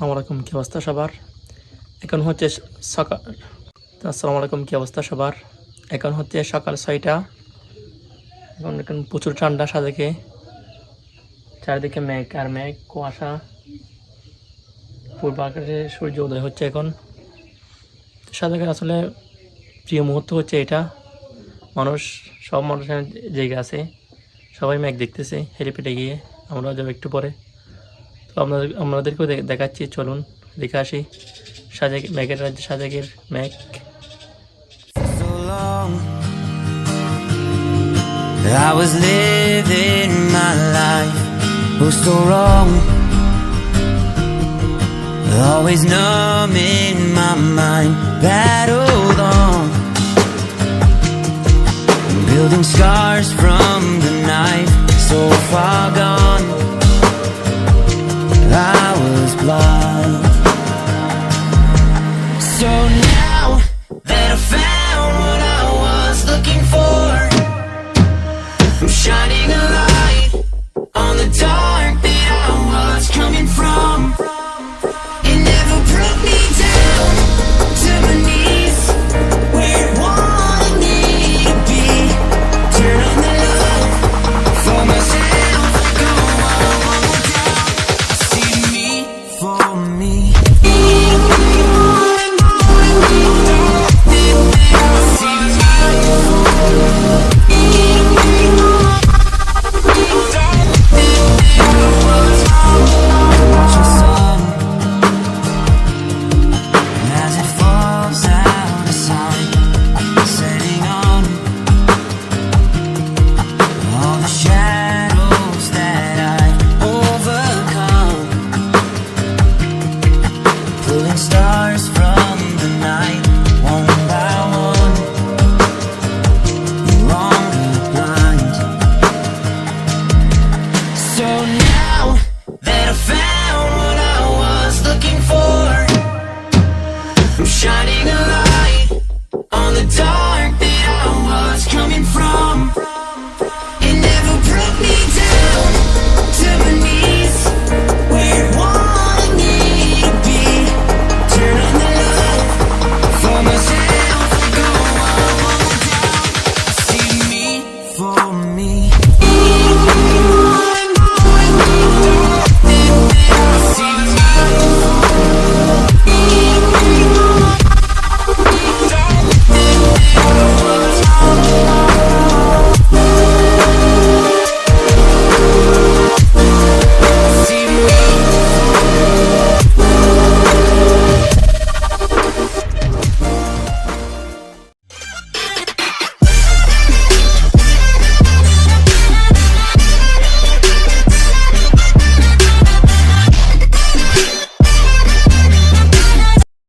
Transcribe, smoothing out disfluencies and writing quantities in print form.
আসসালামু আলাইকুম, কি অবস্থা সবার? এখন হচ্ছে সকাল আসসালামু আলাইকুম, কি অবস্থা সবার? এখন হচ্ছে সকাল 6টা। এখন প্রচুর ঠান্ডা, চারিদিকে মেঘ আর মেঘ, কুয়াশা। পূর্ব আকাশে সূর্য উদয় হচ্ছে এখন। সাদেকের আসলে প্রিয় মুহূর্ত হচ্ছে এটা। সব মানুষের জায়গা আছে, সবাই মেঘ দেখতেছে হেলিপ্যাডে গিয়ে। আমরা যাবো একটু পরে, তো আপনাদেরকেও দেখাচ্ছি, চলুন দেখে আসি মেঘের রাজ্যে সাদেকের মেঘ। I was living my life, was so wrong, always numb in my mind, battled on, building scars from the night, so far gone, I was blind. So now that I found what I was looking for, I'm shining a light on the dark that I was coming from. It never brought me down to my knees, where it wanted me to be. Turn on the love for myself, go on one more time. See me for me. Stars from the night, one by one, no longer blind. So now that I found what I was looking for, I'm shining a